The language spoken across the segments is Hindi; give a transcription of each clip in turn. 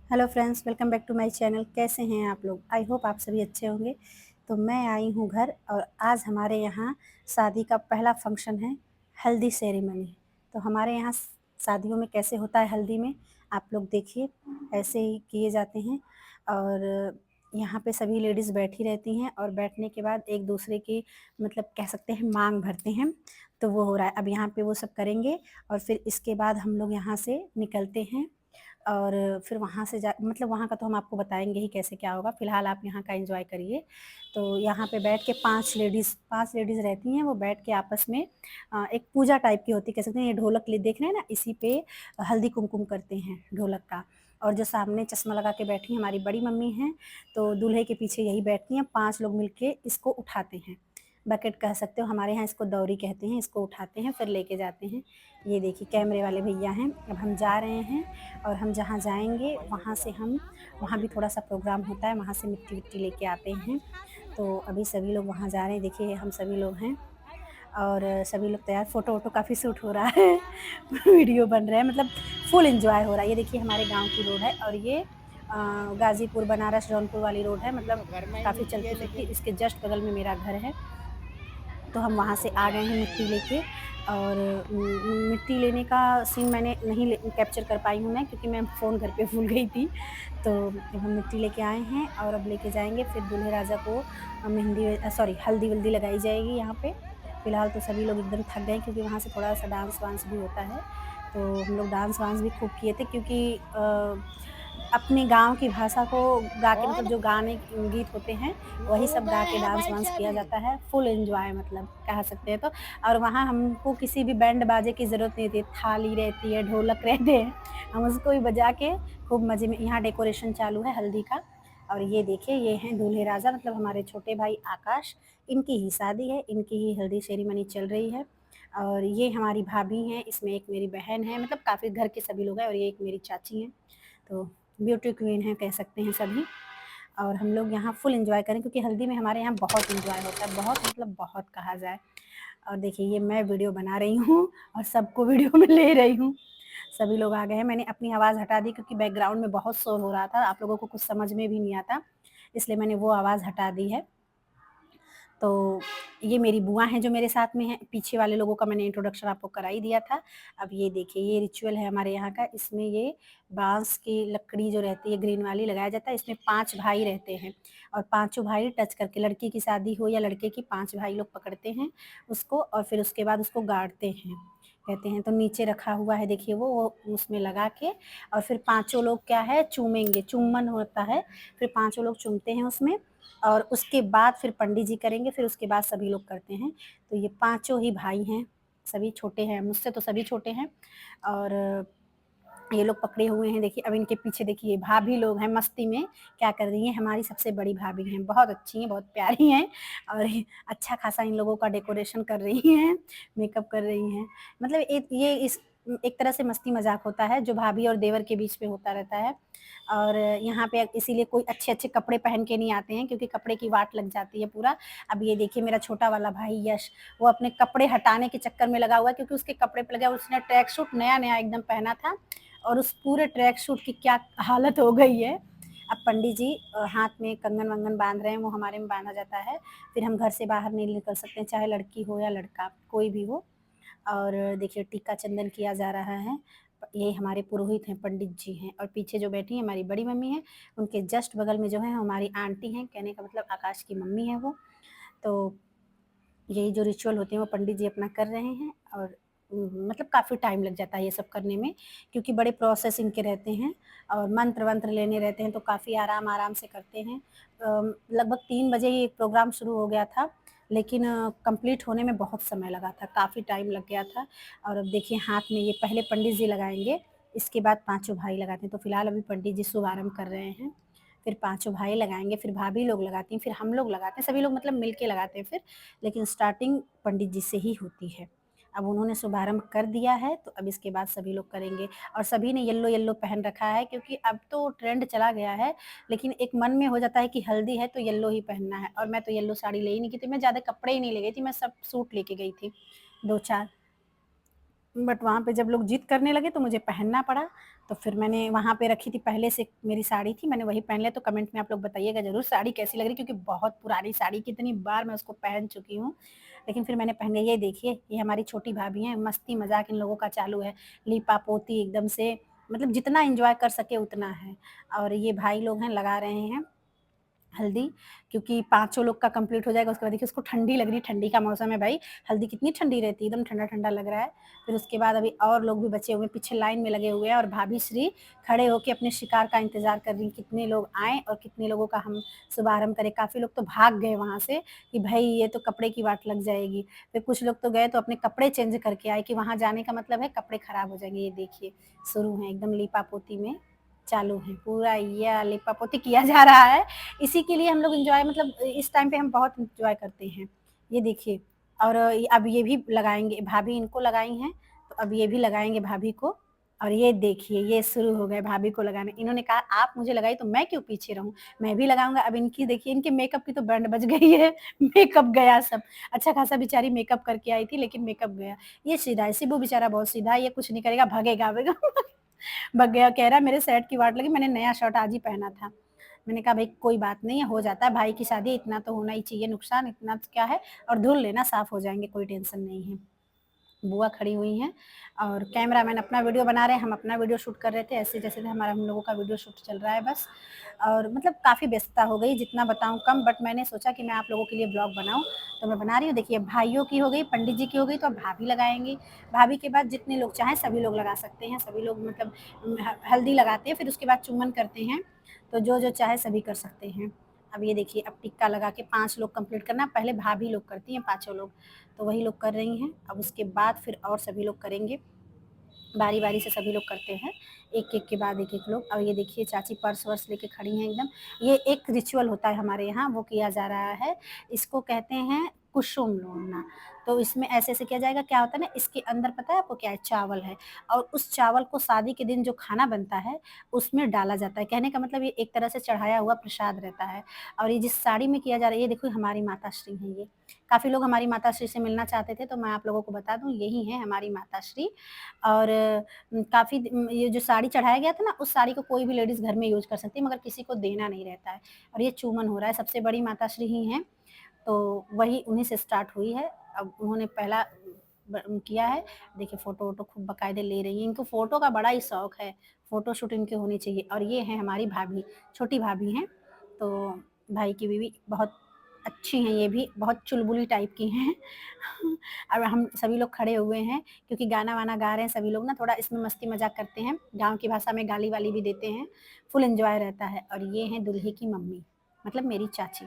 Hello friends, welcome back to my channel. कैसे हैं आप लोग? आई होप आप सभी अच्छे होंगे। तो मैं आई हूँ घर और आज हमारे यहाँ शादी का पहला फंक्शन है, हल्दी सेरेमनी। तो हमारे यहाँ शादियों में कैसे होता है हल्दी में, आप लोग देखिए, ऐसे ही किए जाते हैं। और यहाँ पे सभी लेडीज़ बैठी रहती हैं और बैठने के बाद एक दूसरे की मतलब कह सकते हैं मांग भरते हैं। तो वो हो रहा है, अब यहाँ पे वो सब करेंगे और फिर इसके बाद हम लोग यहाँ से निकलते हैं। और फिर वहाँ से जा मतलब वहाँ का तो हम आपको बताएँगे ही कैसे क्या होगा, फ़िलहाल आप यहाँ का एन्जॉय करिए। तो यहाँ पे बैठ के 5 लेडीज़ रहती हैं, वो बैठ के आपस में एक पूजा टाइप की होती है, कह सकते हैं। ये ढोलक ले देख रहे हैं ना, इसी पे हल्दी कुमकुम करते हैं ढोलक का। और जो सामने चश्मा लगा के बैठी हैं हमारी बड़ी मम्मी हैं, तो दूल्हे के पीछे यही बैठती हैं, 5 लोग मिलके इसको उठाते हैं। बकेट कह सकते हो, हमारे यहाँ इसको दौरी कहते हैं, इसको उठाते हैं फिर लेके जाते हैं। ये देखिए कैमरे वाले भैया हैं, अब हम जा रहे हैं। और हम जहाँ जाएँगे वहाँ से हम वहाँ भी थोड़ा-सा प्रोग्राम होता है, वहाँ से मिट्टी-विट्टी लेके आते हैं। तो अभी सभी लोग वहाँ जा रहे हैं, देखिए हम सभी लोग हैं और सभी लोग तैयार, फ़ोटो-वोटो काफ़ी शूट हो रहा है, वीडियो बन रहा है, मतलब फुल एन्जॉय हो रहा है। ये देखिए हमारे गाँव की रोड है और ये गाज़ीपुर, बनारस, जौनपुर वाली रोड है, मतलब काफ़ी चलती-फिरती। इसके जस्ट बगल में मेरा घर है। तो हम वहाँ से आ गए हैं मिट्टी लेके। और मिट्टी लेने का सीन मैंने नहीं कैप्चर कर पाई हूँ मैं, क्योंकि मैं फ़ोन घर पे भूल गई थी। तो अब हम मिट्टी लेके आए हैं और अब लेके जाएँगे, फिर दूल्हे राजा को सॉरी हल्दी-वल्दी लगाई जाएगी यहाँ पे। फ़िलहाल तो सभी लोग एकदम थक गए, क्योंकि वहाँ से थोड़ा-सा डांस-वांस भी होता है। तो हम लोग डांस-वांस भी खूब किए थे, क्योंकि अपने गाँव की भाषा को गा के, मतलब जो गाने गीत होते हैं, वही सब गा के डांस-वांस किया जाता है। फुल एन्जॉय मतलब कह सकते हैं तो। और वहाँ हमको किसी भी बैंड बाजे की ज़रूरत नहीं होती है, थाली रहती है, ढोलक रहते हैं, हम उसको ही बजा के खूब मज़े में। यहाँ डेकोरेशन चालू है हल्दी का। और ये देखिए, ये हैं दूल्हे राजा, मतलब हमारे छोटे भाई आकाश, इनकी ही शादी है, इनकी ही हल्दी सेरेमनी चल रही है। और ये हमारी भाभी हैं, इसमें एक मेरी बहन है, मतलब काफ़ी घर के सभी लोग हैं और ये एक मेरी चाची हैं। तो ब्यूटी क्वीन हैं कह सकते हैं सभी। और हम लोग यहाँ फुल एन्जॉय करें, क्योंकि हल्दी में हमारे यहाँ बहुत एन्जॉय होता है, बहुत मतलब बहुत कहा जाए। और देखिए ये मैं वीडियो बना रही हूँ और सबको वीडियो में ले रही हूँ। सभी लोग आ गए हैं, मैंने अपनी आवाज़ हटा दी, क्योंकि बैकग्राउंड में बहुत शोर हो रहा था, आप लोगों को कुछ समझ में भी नहीं आता, इसलिए मैंने वो आवाज़ हटा दी है। तो ये मेरी बुआ हैं जो मेरे साथ में हैं, पीछे वाले लोगों का मैंने इंट्रोडक्शन आपको करा ही दिया था। अब ये देखिए, ये रिचुअल है हमारे यहाँ का, इसमें ये बाँस की लकड़ी जो रहती है ग्रीन वाली लगाया जाता है, इसमें 5 भाई रहते हैं और पाँचों भाई टच करके, लड़की की शादी हो या लड़के की, 5 भाई लोग पकड़ते हैं उसको और फिर उसके बाद उसको गाड़ते हैं, कहते हैं। तो नीचे रखा हुआ है देखिए वो उसमें लगा के और फिर पाँचों लोग क्या है चूमेंगे, चुम्बन होता है, फिर पाँचों लोग चूमते हैं उसमें। और उसके बाद फिर पंडित जी करेंगे, फिर उसके बाद सभी लोग करते हैं। तो ये पाँचों ही भाई हैं, सभी छोटे हैं, मुझसे तो सभी छोटे हैं। और ये लोग पकड़े हुए हैं, देखिए अब इनके पीछे देखिए भाभी लोग हैं मस्ती में क्या कर रही हैं, हमारी सबसे बड़ी भाभी हैं, बहुत अच्छी हैं, बहुत प्यारी हैं। और अच्छा खासा इन लोगों का डेकोरेशन कर रही हैं, मेकअप कर रही हैं। मतलब ये इस एक तरह से मस्ती मजाक होता है जो भाभी और देवर के बीच में होता रहता है। और यहाँ पे इसीलिए कोई अच्छे अच्छे कपड़े पहन के नहीं आते हैं, क्योंकि कपड़े की वाट लग जाती है पूरा। अब ये देखिए मेरा छोटा वाला भाई यश, वो अपने कपड़े हटाने के चक्कर में लगा हुआ है, क्योंकि उसके कपड़े पे लगा, उसने ट्रैक सूट नया नया एकदम पहना था और उस पूरे ट्रैक सूट की क्या हालत हो गई है। अब पंडित जी हाथ में कंगन वंगन बांध रहे हैं, वो हमारे में बांधा जाता है, फिर हम घर से बाहर नहीं निकल सकते हैं, चाहे लड़की हो या लड़का कोई भी हो। और देखिए टीका चंदन किया जा रहा है, ये हमारे पुरोहित हैं, पंडित जी हैं। और पीछे जो बैठी हैं हमारी बड़ी मम्मी हैं, उनके जस्ट बगल में जो है हमारी आंटी हैं, कहने का मतलब आकाश की मम्मी है वो। तो यही जो रिचुअल होते हैं वो पंडित जी अपना कर रहे हैं। और मतलब काफ़ी टाइम लग जाता है ये सब करने में, क्योंकि बड़े प्रोसेस इनके रहते हैं और मंत्र वंत्र लेने रहते हैं, तो काफ़ी आराम आराम से करते हैं। लगभग 3 बजे ये प्रोग्राम शुरू हो गया था, लेकिन कंप्लीट होने में बहुत समय लगा था, काफ़ी टाइम लग गया था। और अब देखिए हाथ में ये पहले पंडित जी लगाएंगे, इसके बाद पांचों भाई लगाते हैं। तो फिलहाल अभी पंडित जी शुभारंभ कर रहे हैं, फिर पांचों भाई लगाएंगे, फिर भाभी लोग लगाती हैं, फिर हम लोग लगाते हैं, सभी लोग मतलब मिल के लगाते हैं फिर। लेकिन स्टार्टिंग पंडित जी से ही होती है। अब उन्होंने शुभारंभ कर दिया है, तो अब इसके बाद सभी लोग करेंगे। और सभी ने येलो येलो पहन रखा है, क्योंकि अब तो ट्रेंड चला गया है, लेकिन एक मन में हो जाता है कि हल्दी है तो येलो ही पहनना है। और मैं तो येलो साड़ी ले ही नहीं गई थी, मैं ज़्यादा कपड़े ही नहीं ले गई थी, मैं सब सूट लेके गई थी 2-4। बट वहाँ पे जब लोग जिद करने लगे तो मुझे पहनना पड़ा। तो फिर मैंने वहाँ पे रखी थी, पहले से मेरी साड़ी थी, मैंने वही पहन लिया। तो कमेंट में आप लोग बताइएगा ज़रूर साड़ी कैसी लग रही, क्योंकि बहुत पुरानी साड़ी, कितनी बार मैं उसको पहन चुकी हूँ, लेकिन फिर मैंने पहन लिया। ये देखिए, ये हमारी छोटी भाभी हैं, मस्ती मज़ाक इन लोगों का चालू है, लीपा-पोती एकदम से, मतलब जितना एन्जॉय कर सके उतना है। और ये भाई लोग हैं, लगा रहे हैं हल्दी, क्योंकि पाँचों लोग का कंप्लीट हो जाएगा। उसके बाद देखिए उसको ठंडी लग रही है, ठंडी का मौसम है भाई, हल्दी कितनी ठंडी रहती है, एकदम ठंडा-ठंडा लग रहा है। फिर उसके बाद अभी और लोग भी बचे हुए हैं, पीछे लाइन में लगे हुए हैं, और भाभी श्री खड़े होके अपने शिकार का इंतज़ार कर रही हैं, कितने लोग आएँ और कितने लोगों का हम शुभारंभ करें। काफ़ी लोग तो भाग गए वहाँ से कि भई ये तो कपड़े की वाट लग जाएगी। फिर कुछ लोग तो गए तो अपने कपड़े चेंज करके आए, कि वहाँ जाने का मतलब है कपड़े खराब हो जाएँगे। ये देखिए, शुरू हैं एकदम लीपा-पोती में, चालू हैं, पूरा ये लिपा-पोती किया जा रहा है। इसी के लिए हम लोग एन्जॉय, मतलब इस टाइम पे हम बहुत एन्जॉय करते हैं। ये देखिए, और अब ये भी लगाएँगे, भाभी इनको लगाई हैं, तो अब ये भी लगाएँगे भाभी को। और ये देखिए, ये शुरू हो गए भाभी को लगाने। इन्होंने कहा आप मुझे लगाई तो मैं क्यों पीछे रहूँ? मैं भी लगाऊँगा। अब इनकी देखिए, इनके मेकअप की तो बैंड बज गई है। मेकअप गया सब। अच्छा खासा बेचारी मेकअप करके आई थी, लेकिन मेकअप गया। ये सीधा है, शिबू बेचारा बहुत सीधा है, ये कुछ नहीं करेगा, भागेगा। भग गया, कह रहा है मेरे सेट की वाट लगी, मैंने नया शर्ट आज ही पहना था। मैंने कहा भाई कोई बात नहीं है, हो जाता है, भाई की शादी है, इतना तो होना ही चाहिए, नुकसान इतना तो क्या है, और धुल लेना, साफ हो जाएँगे, कोई टेंशन नहीं है। बुआ खड़ी हुई हैं, और कैमरामैन अपना वीडियो बना रहे हैं, हम अपना वीडियो शूट कर रहे थे, ऐसे जैसे हमारा हम लोगों का वीडियो शूट चल रहा है बस। और मतलब काफ़ी व्यस्तता हो गई, जितना बताऊँ कम, बट मैंने सोचा कि मैं आप लोगों के लिए ब्लॉग बनाऊँ, तो मैं बना रही हूँ। देखिए, भाइयों की हो गई, पंडित जी की हो गई, तो अब भाभी लगाएँगी। भाभी के बाद जितने लोग चाहें सभी लोग लगा सकते हैं, सभी लोग मतलब हल्दी लगाते हैं, फिर उसके बाद चुम्बन करते हैं, तो जो चाहे सभी कर सकते हैं। अब ये देखिए, अब टिक्का लगा के 5 लोग कंप्लीट करना, पहले भाभी लोग करती हैं पाँचों लोग, तो वही लोग कर रही हैं। अब उसके बाद फिर और सभी लोग करेंगे, बारी-बारी से सभी लोग करते हैं, एक-एक के बाद एक-एक लोग। और ये देखिए, चाची पर्स-वर्स लेके खड़ी हैं एकदम। ये एक रिचुअल होता है हमारे यहाँ, वो किया जा रहा है। इसको कहते हैं कुसुम लोढ़ना। तो इसमें ऐसे-ऐसे किया जाएगा, क्या होता है ना, इसके अंदर पता है आपको क्या है? चावल है, और उस चावल को शादी के दिन जो खाना बनता है, उसमें डाला जाता है। कहने का मतलब ये एक तरह से चढ़ाया हुआ प्रसाद रहता है। और ये जिस साड़ी में किया जा रहा है, ये देखो हमारी माताश्री हैं ये। काफ़ी लोग हमारी माताश्री से मिलना चाहते थे, तो मैं आप लोगों को बता दूँ, यही हैं हमारी माताश्री। और काफ़ी ये जो साड़ी चढ़ाया गया था ना, उस साड़ी को कोई भी लेडीज़ घर में यूज़ कर सकती है, मगर किसी को देना नहीं रहता है। और ये चूमन हो रहा है, सबसे बड़ी माताश्री ही हैं, तो वही उन्हीं से स्टार्ट हुई है। अब उन्होंने पहला किया है। देखिए, फ़ोटो-वोटो खूब बाकायदे ले रही हैं, इनको फ़ोटो का बड़ा ही शौक है, फ़ोटो शूट इनकी होनी चाहिए। और ये हैं हमारी भाभी, छोटी भाभी हैं, तो भाई की बीवी बहुत अच्छी हैं, ये भी बहुत चुलबुली टाइप की हैं। और हम सभी लोग खड़े हुए हैं, क्योंकि गाना-वाना गा रहे हैं सभी लोग ना, थोड़ा इसमें मस्ती मज़ाक करते हैं, गाँव की भाषा में गाली-वाली भी देते हैं, फुल एन्जॉय रहता है। और ये हैं दूल्हे की मम्मी, मतलब मेरी चाची,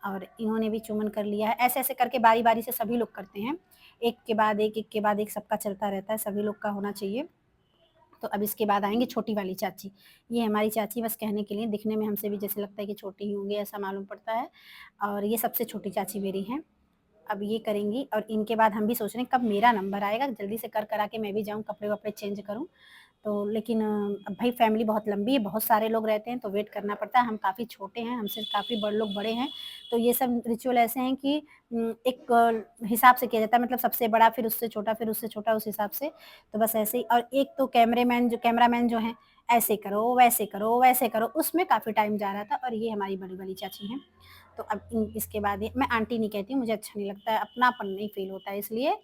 और इन्होंने भी चुम्बन कर लिया है। ऐसे-ऐसे करके बारी-बारी से सभी लोग करते हैं, एक के बाद एक के बाद एक सबका चलता रहता है, सभी लोग का होना चाहिए। तो अब इसके बाद आएँगी छोटी वाली चाची। ये हमारी चाची, बस कहने के लिए, दिखने में हमसे भी जैसे लगता है कि छोटी ही होंगी, ऐसा मालूम पड़ता है। और ये सबसे छोटी चाची मेरी हैं। अब ये करेंगी, और इनके बाद हम भी सोच रहे हैं कब मेरा नंबर आएगा, जल्दी से कर करा के मैं भी जाऊँ, कपड़े-वपड़े चेंज करूँ। तो लेकिन अब भाई फैमिली बहुत लंबी है, बहुत सारे लोग रहते हैं, तो वेट करना पड़ता है। हम काफ़ी छोटे हैं, हमसे काफ़ी बड़े लोग बड़े हैं, तो ये सब रिचुअल ऐसे हैं कि एक हिसाब से किया जाता है, मतलब सबसे बड़ा, फिर उससे छोटा, फिर उससे छोटा, उस हिसाब से। तो बस ऐसे ही। और एक तो कैमरामैन जो हैं, ऐसे करो, वैसे करो, वैसे करो, उसमें काफ़ी टाइम जा रहा था। और ये हमारी बड़ी वाली चाची हैं। तो अब इसके बाद ये, मैं आंटी नहीं कहती हूँ, मुझे अच्छा नहीं लगता है, अपनापन नहीं फ़ील होता है, इसलिए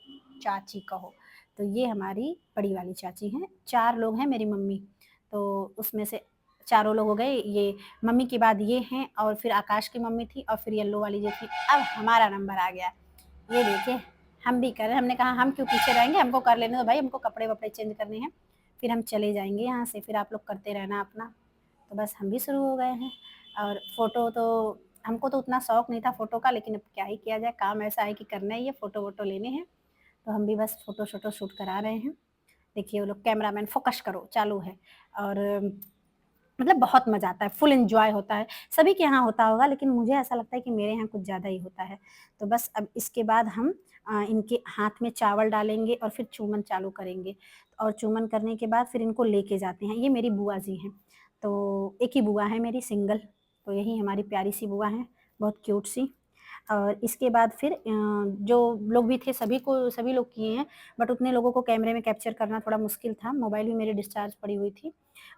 चाची कहो। तो ये हमारी बड़ी वाली चाची हैं, 4 लोग हैं, मेरी मम्मी, तो उसमें से चारों लोग हो गए। ये मम्मी के बाद ये हैं, और फिर आकाश की मम्मी थी, और फिर येल्लो वाली जो थी। अब हमारा नंबर आ गया। ये देखिए, हम भी कर रहे हैं, हमने कहा हम क्यों पीछे रहेंगे, हमको कर लेने दो भाई, हमको कपड़े-वपड़े चेंज करने हैं, फिर हम चले जाएँगे यहाँ से, फिर आप लोग करते रहना अपना। तो बस हम भी शुरू हो गए हैं। और फ़ोटो तो हमको तो उतना शौक नहीं था फ़ोटो का, लेकिन अब क्या ही किया जाए, काम ऐसा है कि करना ही है, फ़ोटो-वोटो लेने हैं, तो हम भी बस फ़ोटो-शोटो शूट करा रहे हैं। देखिए, वो लोग कैमरामैन फ़ोकस करो चालू है। और मतलब बहुत मज़ा आता है, फुल एन्जॉय होता है। सभी के यहाँ होता होगा, लेकिन मुझे ऐसा लगता है कि मेरे यहाँ कुछ ज़्यादा ही होता है। तो बस अब इसके बाद हम इनके हाथ में चावल डालेंगे, और फिर चूमन चालू करेंगे। और चूमन करने के बाद फिर इनको लेके जाते हैं। ये मेरी बुआ जी हैं, तो एक ही बुआ है मेरी, सिंगल, तो यही हमारी प्यारी सी बुआ हैं, बहुत क्यूट सी। और इसके बाद फिर जो लोग भी थे सभी लोग किए हैं, बट उतने लोगों को कैमरे में कैप्चर करना थोड़ा मुश्किल था। मोबाइल भी मेरी डिस्चार्ज पड़ी हुई थी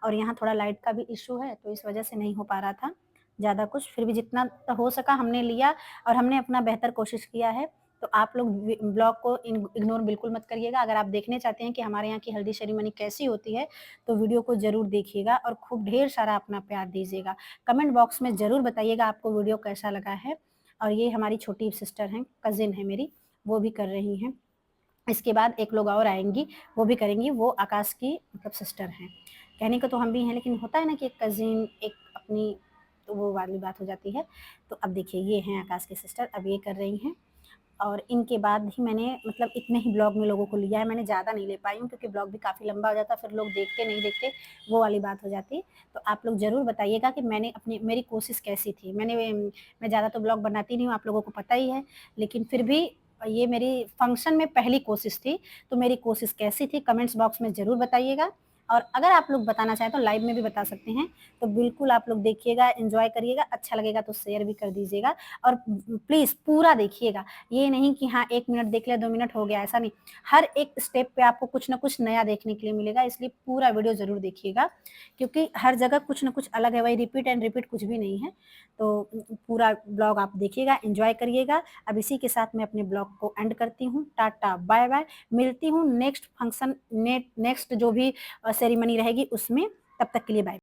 और यहाँ थोड़ा लाइट का भी इशू है, तो इस वजह से नहीं हो पा रहा था ज़्यादा कुछ। फिर भी जितना हो सका हमने लिया और हमने अपना बेहतर कोशिश किया है। तो आप लोग ब्लॉग को इग्नोर बिल्कुल मत करिएगा। अगर आप देखने चाहते हैं कि हमारे यहाँ की हल्दी सेरेमनी कैसी होती है, तो वीडियो को ज़रूर देखिएगा और खूब ढेर सारा अपना प्यार दीजिएगा। कमेंट बॉक्स में ज़रूर बताइएगा आपको वीडियो कैसा लगा है। और ये हमारी छोटी सिस्टर हैं, कज़िन है मेरी, वो भी कर रही हैं। इसके बाद एक लोग और आएंगी, वो भी करेंगी, वो आकाश की मतलब सिस्टर हैं। कहने को तो हम भी हैं, लेकिन होता है ना कि एक कज़िन एक अपनी, तो वो वाली बात हो जाती है। तो अब देखिए ये हैं आकाश की सिस्टर, अब ये कर रही हैं। और इनके बाद ही मैंने मतलब इतने ही ब्लॉग में लोगों को लिया है, मैंने ज़्यादा नहीं ले पाई हूँ क्योंकि ब्लॉग भी काफ़ी लंबा हो जाता, फिर लोग देखते नहीं देखते, वो वाली बात हो जाती। तो आप लोग ज़रूर बताइएगा कि मेरी कोशिश कैसी थी। मैं ज़्यादा तो ब्लॉग बनाती नहीं हूँ, आप लोगों को पता ही है, लेकिन फिर भी ये मेरी फंक्शन में पहली कोशिश थी। तो मेरी कोशिश कैसी थी कमेंट्स बॉक्स में ज़रूर बताइएगा। और अगर आप लोग बताना चाहें तो लाइव में भी बता सकते हैं। तो बिल्कुल आप लोग देखिएगा, एंजॉय करिएगा, अच्छा लगेगा तो शेयर भी कर दीजिएगा और प्लीज़ पूरा देखिएगा। ये नहीं कि हाँ 1 मिनट देख लिया, 2 मिनट हो गया, ऐसा नहीं। हर एक स्टेप पे आपको कुछ ना कुछ नया देखने के लिए मिलेगा, इसलिए पूरा वीडियो ज़रूर देखिएगा क्योंकि हर जगह कुछ ना कुछ अलग है, वही रिपीट एंड रिपीट कुछ भी नहीं है। तो पूरा ब्लॉग आप देखिएगा, एंजॉय करिएगा। अब इसी के साथ मैं अपने ब्लॉग को एंड करती हूँ। टाटा, बाय-बाय। मिलती हूँ नेक्स्ट फंक्शन नेक्स्ट जो भी सेरेमनी रहेगी उसमें, तब तक के लिए बाय।